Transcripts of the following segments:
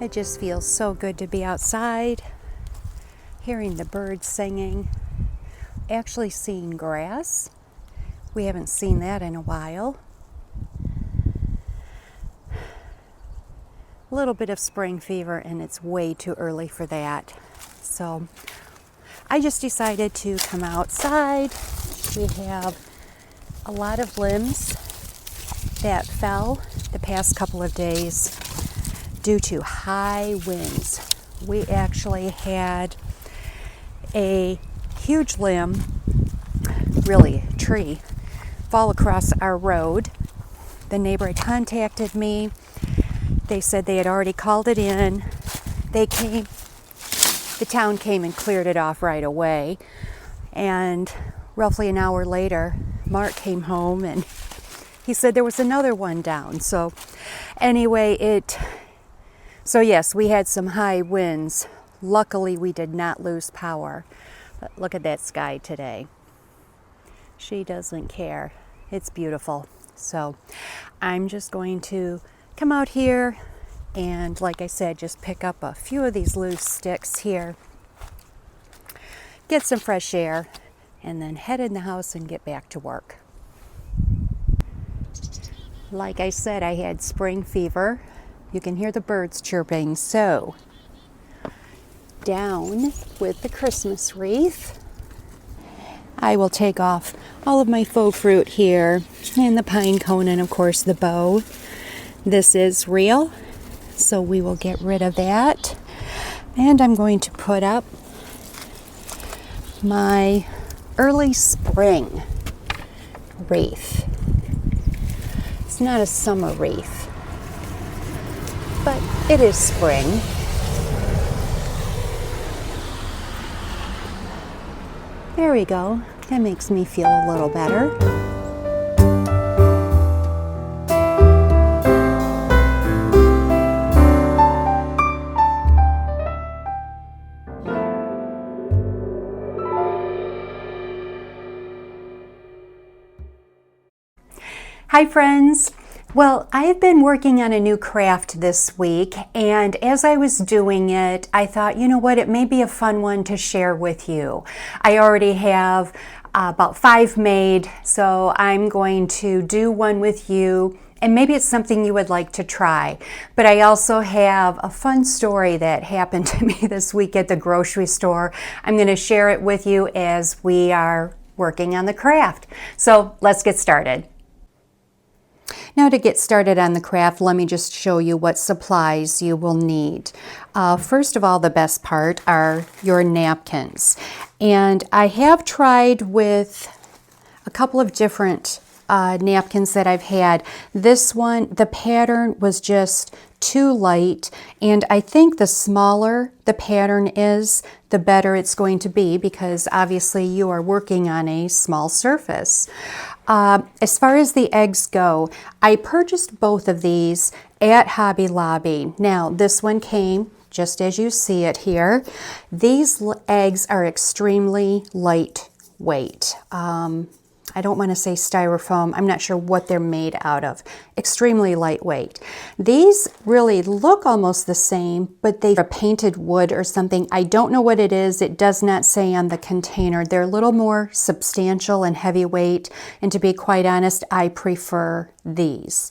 It just feels so good to be outside, hearing the birds singing, actually seeing grass. We haven't seen that in a while. A little bit of spring fever, and it's way too early for that. So I just decided to come outside. We have a lot of limbs that fell the past couple of days due to high winds. We actually had a huge limb, really a tree, fall across our road. The neighbor had contacted me. They said they had already called it in. The town came and cleared it off right away. And roughly an hour later, Mark came home and he said there was another one down. So anyway, so yes, we had some high winds. Luckily, we did not lose power. But look at that sky today. She doesn't care. It's beautiful. So I'm just going to come out here and, like I said, just pick up a few of these loose sticks here, get some fresh air, and then head in the house and get back to work. Like I said, I had spring fever. You can hear the birds chirping. So down with the Christmas wreath. I will take off all of my faux fruit here and the pine cone and of course the bow. This is real, so we will get rid of that. And I'm going to put up my early spring wreath. It's not a summer wreath, but it is spring. There we go. That makes me feel a little better. Hi friends. Well, I have been working on a new craft this week, and as I was doing it, I thought, you know what, it may be a fun one to share with you. I already have about 5 made, so I'm going to do one with you, and maybe it's something you would like to try. But I also have a fun story that happened to me this week at the grocery store. I'm going to share it with you as we are working on the craft. So let's get started. Now to get started on the craft, let me just show you what supplies you will need. First of all, the best part are your napkins. And I have tried with a couple of different napkins that I've had. This one, the pattern was just too light, and I think the smaller the pattern is, the better it's going to be, because obviously you are working on a small surface. As far as the eggs go, I purchased both of these at Hobby Lobby. Now, this one came just as you see it here. These eggs are extremely lightweight. I don't want to say styrofoam. I'm not sure what they're made out of. Extremely lightweight. These really look almost the same, but they're painted wood or something. I don't know what it is. It does not say on the container. They're a little more substantial and heavyweight, and to be quite honest, I prefer these.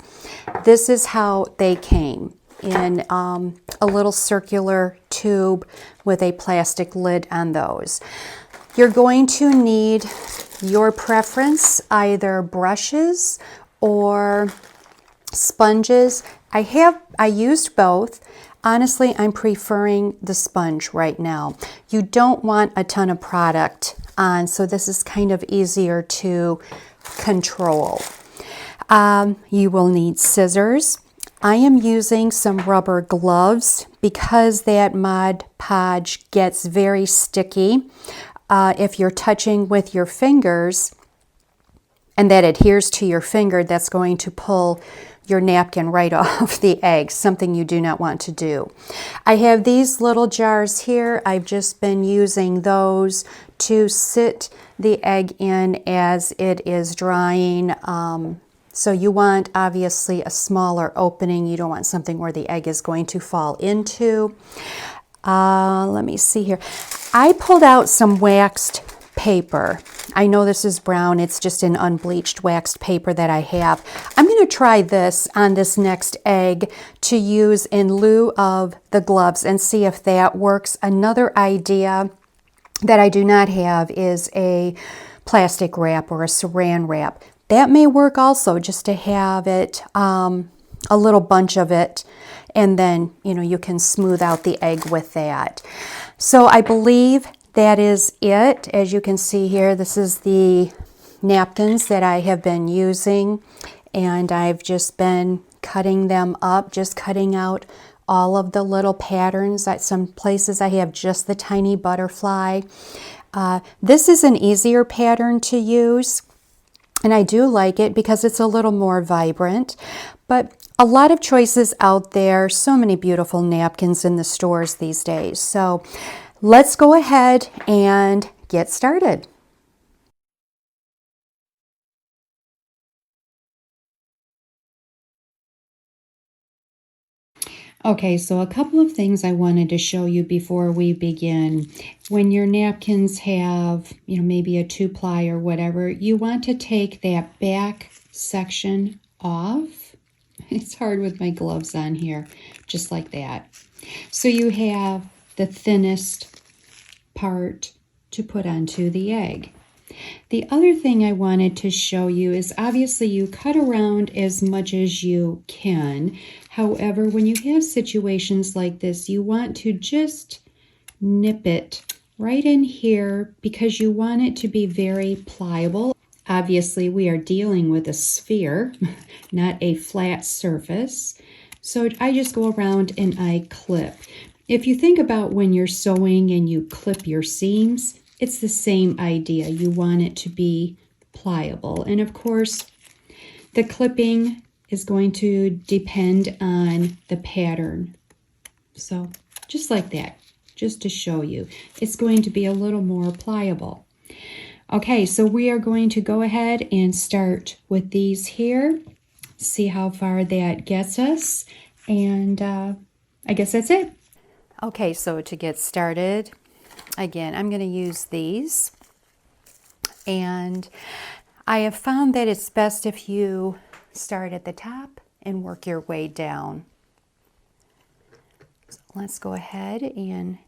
This is how they came, in a little circular tube with a plastic lid on those. You're going to need your preference, either brushes or sponges. I used both. Honestly, I'm preferring the sponge right now. You don't want a ton of product on, so this is kind of easier to control. You will need scissors. I am using some rubber gloves because that Mod Podge gets very sticky. If you're touching with your fingers and that adheres to your finger, that's going to pull your napkin right off the egg, something you do not want to do. I have these little jars here. I've just been using those to sit the egg in as it is drying. So you want obviously a smaller opening. You don't want something where the egg is going to fall into. Let me see here. I pulled out some waxed paper. I know this is brown. It's just an unbleached waxed paper that I have. I'm going to try this on this next egg to use in lieu of the gloves and see if that works. Another idea that I do not have is a plastic wrap or a saran wrap. That may work also, just to have it, a little bunch of it, and then, you know, you can smooth out the egg with that. So I believe that is it. As you can see here, this is the napkins that I have been using, and I've just been cutting them up, just cutting out all of the little patterns. At some places I have just the tiny butterfly. This is an easier pattern to use, and I do like it because it's a little more vibrant, but a lot of choices out there, so many beautiful napkins in the stores these days. So let's go ahead and get started. Okay, so a couple of things I wanted to show you before we begin. When your napkins have, you know, maybe a 2-ply or whatever, you want to take that back section off. It's hard with my gloves on here, just like that. So you have the thinnest part to put onto the egg. The other thing I wanted to show you is obviously you cut around as much as you can. However, when you have situations like this, you want to just nip it right in here because you want it to be very pliable. Obviously, we are dealing with a sphere, not a flat surface. So I just go around and I clip. If you think about when you're sewing and you clip your seams, it's the same idea. You want it to be pliable. And of course, the clipping is going to depend on the pattern. So just like that, just to show you, it's going to be a little more pliable. Okay, so we are going to go ahead and start with these here, see how far that gets us, and I guess that's it. Okay, so to get started, again, I'm going to use these, and I have found that it's best if you start at the top and work your way down. So let's go ahead and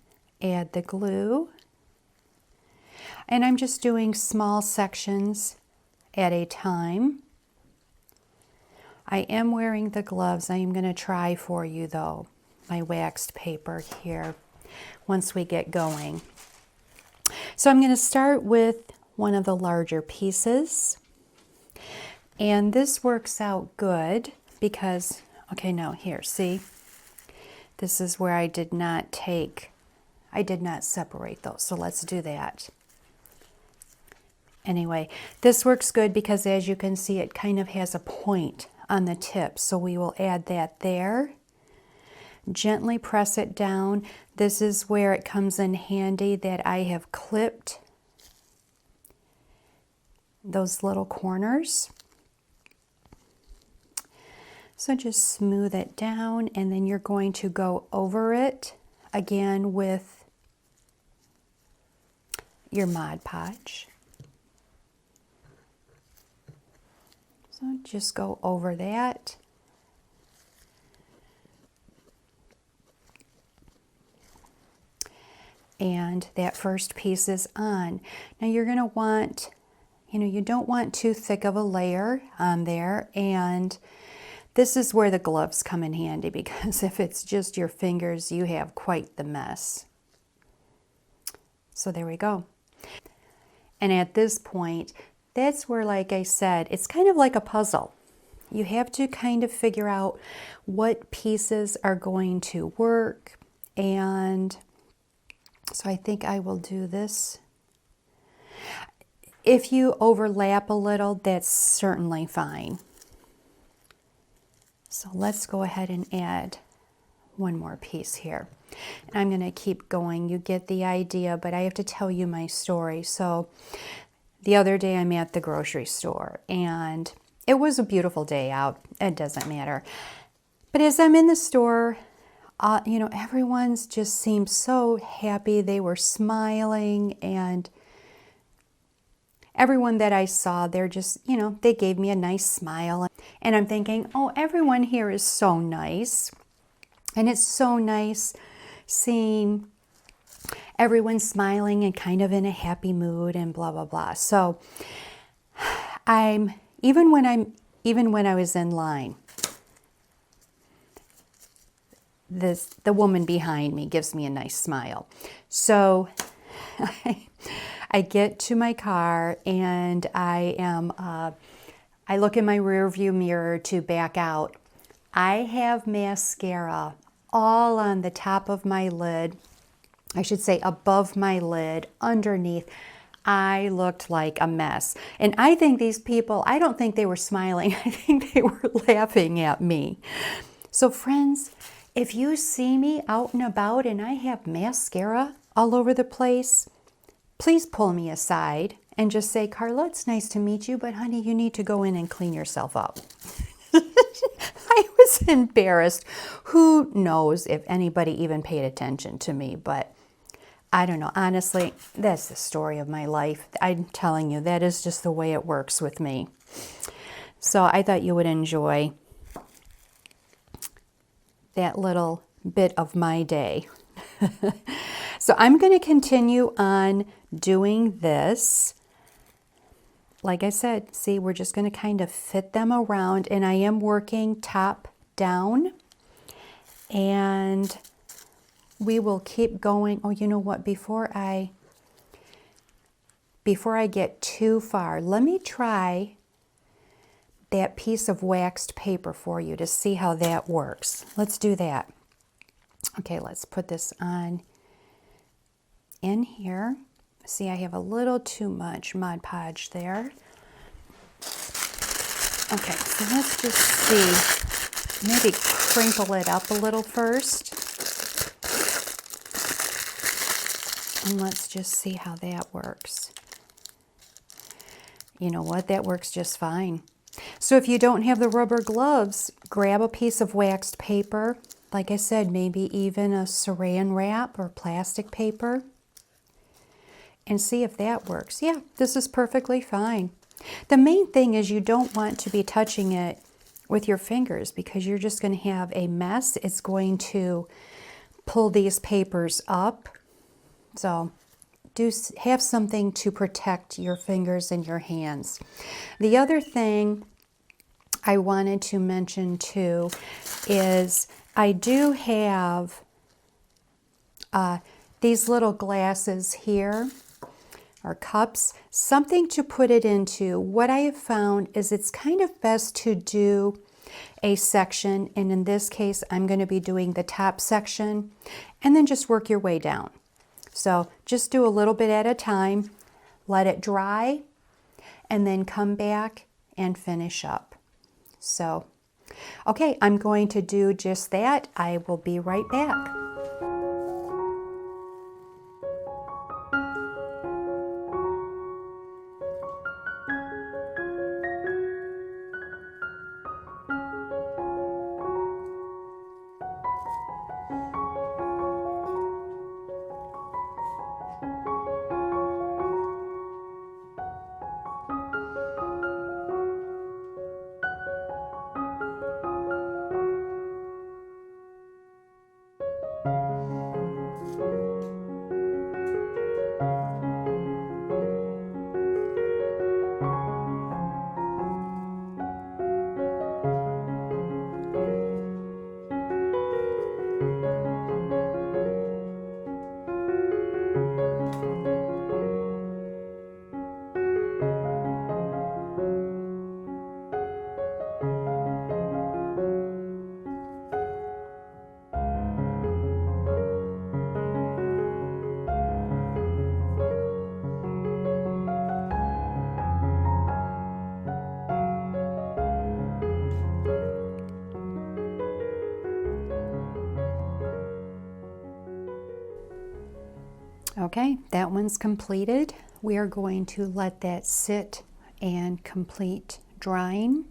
add the glue. And I'm just doing small sections at a time. I am wearing the gloves. I am going to try for you though, my waxed paper here once we get going. So I'm going to start with one of the larger pieces. And this works out good because, okay, now here, see? This is where I did not separate those. So let's do that. Anyway, this works good because as you can see, it kind of has a point on the tip. So we will add that there. Gently press it down. This is where it comes in handy that I have clipped those little corners. So just smooth it down, and then you're going to go over it again with your Mod Podge. So just go over that. And that first piece is on. Now you're going to want, you know, you don't want too thick of a layer on there, and this is where the gloves come in handy because if it's just your fingers, you have quite the mess. So there we go. And at this point, that's where, like I said, it's kind of like a puzzle. You have to kind of figure out what pieces are going to work. And so I think I will do this. If you overlap a little, that's certainly fine. So let's go ahead and add one more piece here. And I'm going to keep going. You get the idea, but I have to tell you my story. So the other day I'm at the grocery store, and it was a beautiful day out. It doesn't matter. But as I'm in the store, you know, everyone's just seemed so happy. They were smiling, and everyone that I saw, they're just, you know, they gave me a nice smile. And I'm thinking, oh, everyone here is so nice. And it's so nice seeing everyone smiling and kind of in a happy mood and blah, blah, blah. So even when I was in line, the woman behind me gives me a nice smile. So I get to my car, and I look in my rear view mirror to back out. I have mascara all on the top of my lid. I should say above my lid, underneath. I looked like a mess. And I think these people, I don't think they were smiling. I think they were laughing at me. So friends, if you see me out and about and I have mascara all over the place, please pull me aside and just say, Carla, it's nice to meet you, but honey, you need to go in and clean yourself up. I was embarrassed. Who knows if anybody even paid attention to me, but I don't know. Honestly, that's the story of my life. I'm telling you, that is just the way it works with me. So I thought you would enjoy that little bit of my day. So I'm going to continue on doing this. Like I said, see, we're just going to kind of fit them around, and I am working top down, and we will keep going. Oh, you know what? Before I get too far, let me try that piece of waxed paper for you to see how that works. Let's do that. Okay, let's put this on in here. See, I have a little too much Mod Podge there. Okay, so let's just see. Maybe crinkle it up a little first. And let's just see how that works. You know what? That works just fine. So if you don't have the rubber gloves, grab a piece of waxed paper. Like I said, maybe even a saran wrap or plastic paper. And see if that works. Yeah, this is perfectly fine. The main thing is you don't want to be touching it with your fingers because you're just going to have a mess. It's going to pull these papers up. So do have something to protect your fingers and your hands. The other thing I wanted to mention too is I do have these little glasses here, or cups, something to put it into. What I have found is it's kind of best to do a section, and in this case I'm going to be doing the top section, and then just work your way down. So just do a little bit at a time, let it dry, and then come back and finish up. So, okay, I'm going to do just that. I will be right back. Okay, that one's completed. We are going to let that sit and complete drying.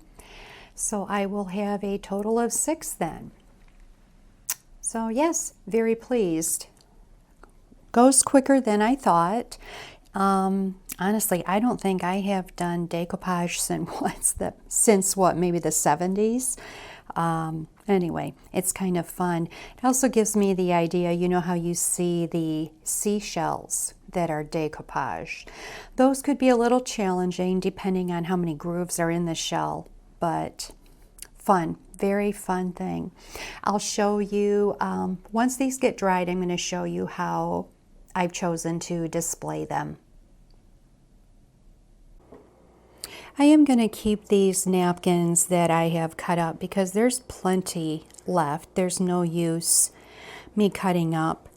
So I will have a total of 6 then. So yes, very pleased. Goes quicker than I thought. Honestly, I don't think I have done decoupage since what, maybe the 70s. Anyway, it's kind of fun. It also gives me the idea, you know how you see the seashells that are decoupaged. Those could be a little challenging depending on how many grooves are in the shell, but fun, very fun thing. I'll show you, once these get dried, I'm going to show you how I've chosen to display them. I am going to keep these napkins that I have cut up because there's plenty left. There's no use me cutting up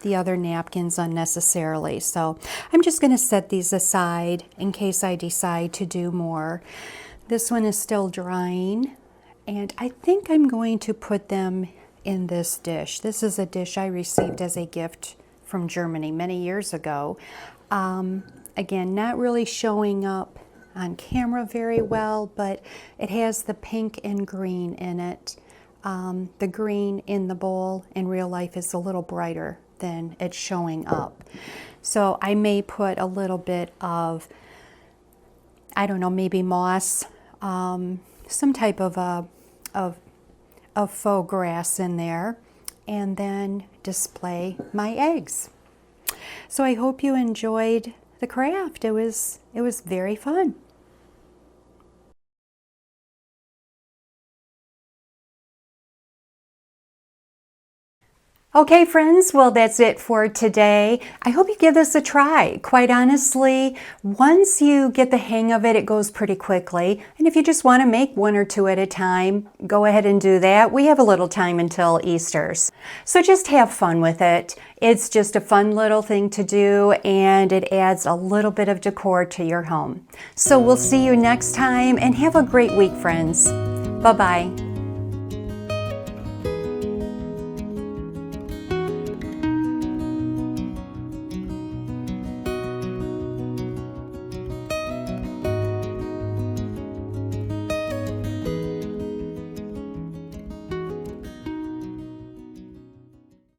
the other napkins unnecessarily. So I'm just going to set these aside in case I decide to do more. This one is still drying, and I think I'm going to put them in this dish. This is a dish I received as a gift from Germany many years ago. Again, not really showing up on camera very well, but it has the pink and green in it. The green in the bowl in real life is a little brighter than it's showing up. So I may put a little bit of, I don't know, maybe moss, some type of faux grass in there, and then display my eggs. So I hope you enjoyed the craft. It was very fun. Okay, friends, well, that's it for today. I hope you give this a try. Quite honestly, once you get the hang of it, it goes pretty quickly. And if you just want to make 1 or 2 at a time, go ahead and do that. We have a little time until Easter's. So just have fun with it. It's just a fun little thing to do, and it adds a little bit of decor to your home. So we'll see you next time, and have a great week, friends. Bye-bye.